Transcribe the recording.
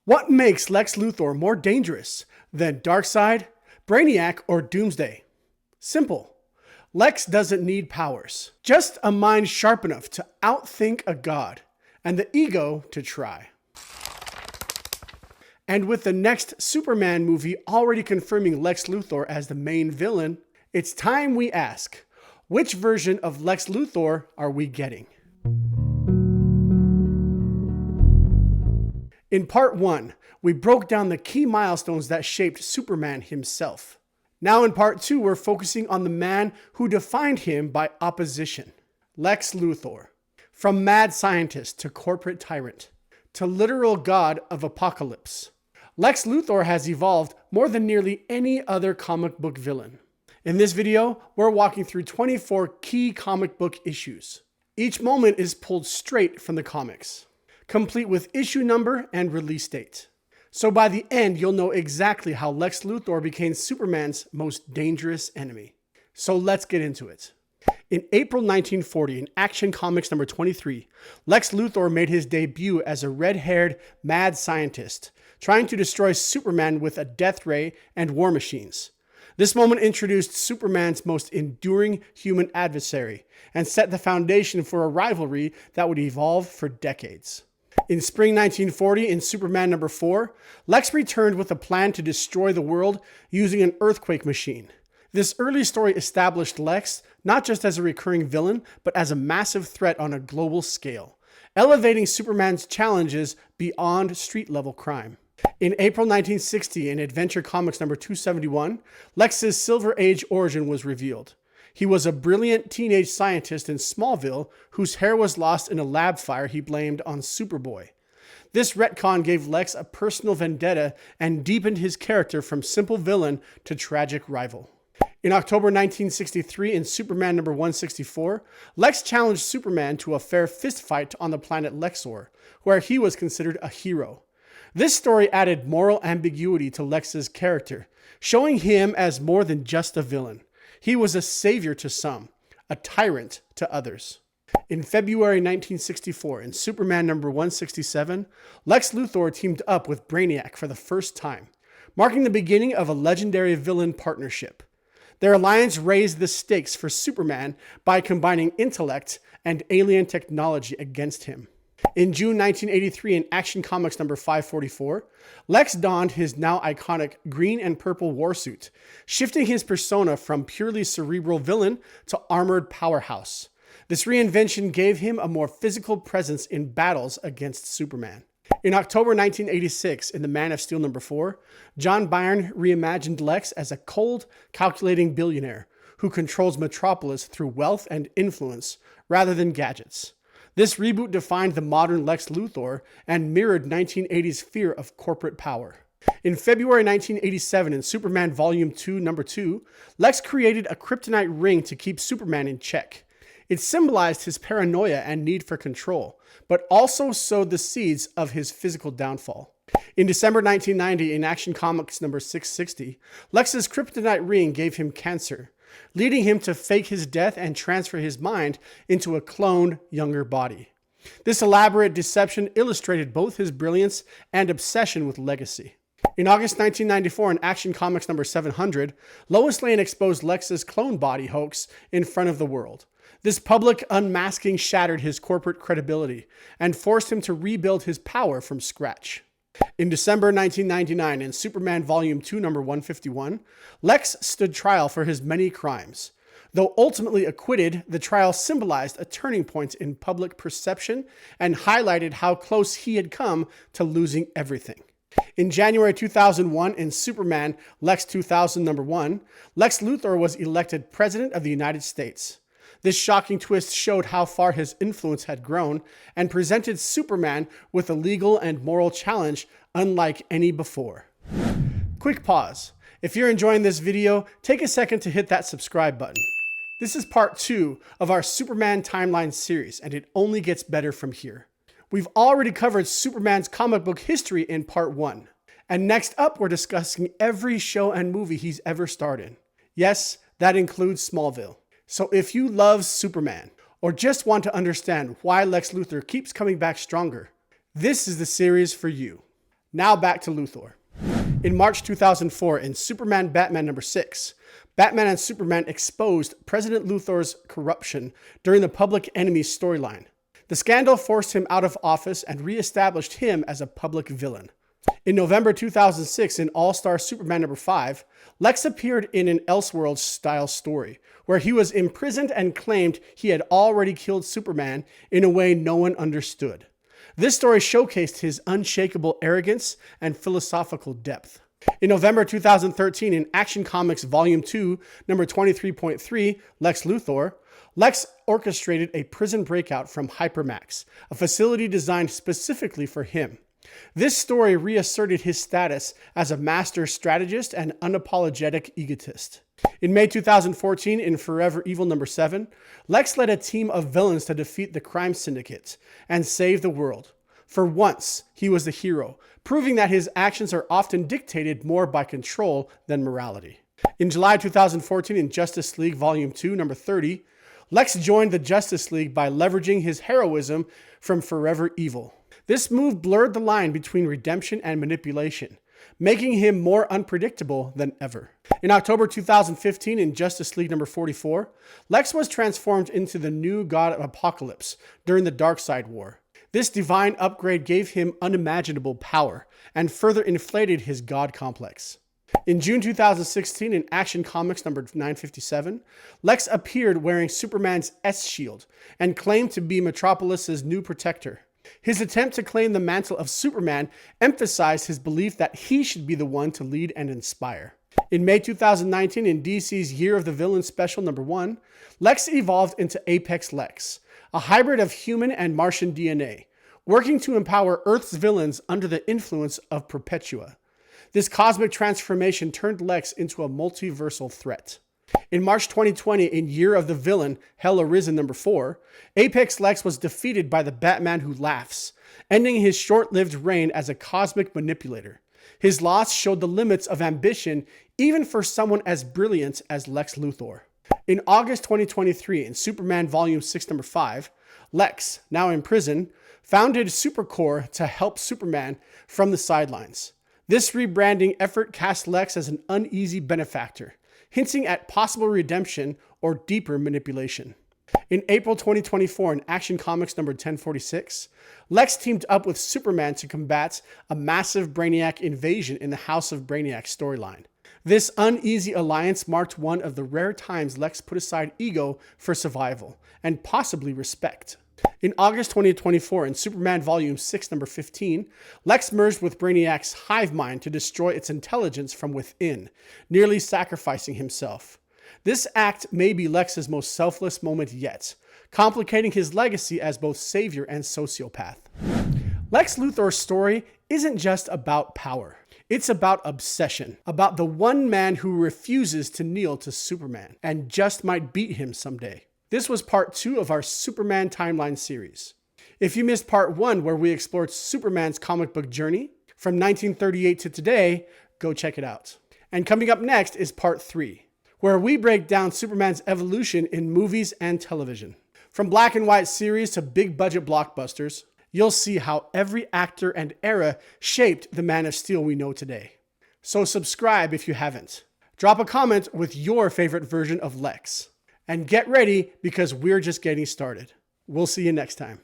What makes Lex Luthor more dangerous than Darkseid, Brainiac, or Doomsday? Simple. Lex doesn't need powers, just a mind sharp enough to outthink a god, and the ego to try. And with the next Superman movie already confirming Lex Luthor as the main villain, it's time we ask, which version of Lex Luthor are we getting? In part 1, we broke down the key milestones that shaped Superman himself. Now in part 2, we're focusing on the man who defined him by opposition, Lex Luthor. From mad scientist to corporate tyrant, to literal god of apocalypse, Lex Luthor has evolved more than nearly any other comic book villain. In this video, we're walking through 24 key comic book issues. Each moment is pulled straight from the comics, complete with issue number and release date. So by the end, you'll know exactly how Lex Luthor became Superman's most dangerous enemy. So let's get into it. In April 1940, in Action Comics number 23, Lex Luthor made his debut as a red-haired, mad scientist, trying to destroy Superman with a death ray and war machines. This moment introduced Superman's most enduring human adversary and set the foundation for a rivalry that would evolve for decades. In spring 1940, in Superman number 4, Lex returned with a plan to destroy the world using an earthquake machine. This early story established Lex not just as a recurring villain, but as a massive threat on a global scale, elevating Superman's challenges beyond street-level crime. In April 1960, in Adventure Comics number 271, Lex's Silver Age origin was revealed. He was a brilliant teenage scientist in Smallville whose hair was lost in a lab fire he blamed on Superboy. This retcon gave Lex a personal vendetta and deepened his character from simple villain to tragic rival. In October 1963, in Superman number 164, Lex challenged Superman to a fair fistfight on the planet Lexor, where he was considered a hero. This story added moral ambiguity to Lex's character, showing him as more than just a villain. He was a savior to some, a tyrant to others. In February 1964, in Superman number 167, Lex Luthor teamed up with Brainiac for the first time, marking the beginning of a legendary villain partnership. Their alliance raised the stakes for Superman by combining intellect and alien technology against him. In June 1983, in Action Comics number 544, Lex donned his now iconic green and purple warsuit, shifting his persona from purely cerebral villain to armored powerhouse. This reinvention gave him a more physical presence in battles against Superman. In October 1986, in The Man of Steel number 4, John Byrne reimagined Lex as a cold, calculating billionaire who controls Metropolis through wealth and influence rather than gadgets. This reboot defined the modern Lex Luthor and mirrored 1980s fear of corporate power. In February 1987, in Superman Volume 2, number 2, Lex created a kryptonite ring to keep Superman in check. It symbolized his paranoia and need for control, but also sowed the seeds of his physical downfall. In December 1990, in Action Comics number 660, Lex's kryptonite ring gave him cancer, leading him to fake his death and transfer his mind into a cloned, younger body. This elaborate deception illustrated both his brilliance and obsession with legacy. In August 1994, in Action Comics number 700, Lois Lane exposed Lex's clone body hoax in front of the world. This public unmasking shattered his corporate credibility and forced him to rebuild his power from scratch. In December 1999, in Superman Volume 2, number 151, Lex stood trial for his many crimes. Though ultimately acquitted, the trial symbolized a turning point in public perception and highlighted how close he had come to losing everything. In January 2001, in Superman Lex 2000, number 1, Lex Luthor was elected President of the United States. This shocking twist showed how far his influence had grown and presented Superman with a legal and moral challenge unlike any before. Quick pause. If you're enjoying this video, take a second to hit that subscribe button. This is part 2 of our Superman timeline series, and it only gets better from here. We've already covered Superman's comic book history in part 1. And next up, we're discussing every show and movie he's ever starred in. Yes, that includes Smallville. So if you love Superman, or just want to understand why Lex Luthor keeps coming back stronger, this is the series for you. Now back to Luthor. In March 2004, in Superman Batman number 6, Batman and Superman exposed President Luthor's corruption during the Public Enemy storyline. The scandal forced him out of office and re-established him as a public villain. In November 2006, in All-Star Superman number 5, Lex appeared in an Elseworlds-style story, where he was imprisoned and claimed he had already killed Superman in a way no one understood. This story showcased his unshakable arrogance and philosophical depth. In November 2013, in Action Comics Volume 2, number 23.3, Lex Luthor, Lex orchestrated a prison breakout from Hypermax, a facility designed specifically for him. This story reasserted his status as a master strategist and unapologetic egotist. In May 2014, in Forever Evil number 7, Lex led a team of villains to defeat the crime syndicate and save the world. For once, he was the hero, proving that his actions are often dictated more by control than morality. In July 2014, in Justice League Volume 2, number 30, Lex joined the Justice League by leveraging his heroism from Forever Evil. This move blurred the line between redemption and manipulation, making him more unpredictable than ever. In October 2015, in Justice League number 44, Lex was transformed into the new god of Apocalypse during the Darkseid War. This divine upgrade gave him unimaginable power and further inflated his god complex. In June 2016, in Action Comics number 957, Lex appeared wearing Superman's S-shield and claimed to be Metropolis's new protector. His attempt to claim the mantle of Superman emphasized his belief that he should be the one to lead and inspire. In May 2019, in DC's Year of the Villain Special number 1, Lex evolved into Apex Lex, a hybrid of human and Martian DNA, working to empower Earth's villains under the influence of Perpetua. This cosmic transformation turned Lex into a multiversal threat. In March 2020, in Year of the Villain, Hell Arisen number 4, Apex Lex was defeated by the Batman Who Laughs, ending his short-lived reign as a cosmic manipulator. His loss showed the limits of ambition even for someone as brilliant as Lex Luthor. In August 2023, in Superman Volume 6 number 5, Lex, now in prison, founded Supercorps to help Superman from the sidelines. This rebranding effort cast Lex as an uneasy benefactor, hinting at possible redemption or deeper manipulation. In April 2024, in Action Comics number 1046, Lex teamed up with Superman to combat a massive Brainiac invasion in the House of Brainiac storyline. This uneasy alliance marked one of the rare times Lex put aside ego for survival and possibly respect. In August 2024, in Superman Volume 6, number 15, Lex merged with Brainiac's hive mind to destroy its intelligence from within, nearly sacrificing himself. This act may be Lex's most selfless moment yet, complicating his legacy as both savior and sociopath. Lex Luthor's story isn't just about power. It's about obsession, about the one man who refuses to kneel to Superman and just might beat him someday. This was part 2 of our Superman Timeline series. If you missed part 1, where we explored Superman's comic book journey from 1938 to today, go check it out. And coming up next is part 3, where we break down Superman's evolution in movies and television. From black and white series to big budget blockbusters, you'll see how every actor and era shaped the Man of Steel we know today. So subscribe if you haven't. Drop a comment with your favorite version of Lex. And get ready, because we're just getting started. We'll see you next time.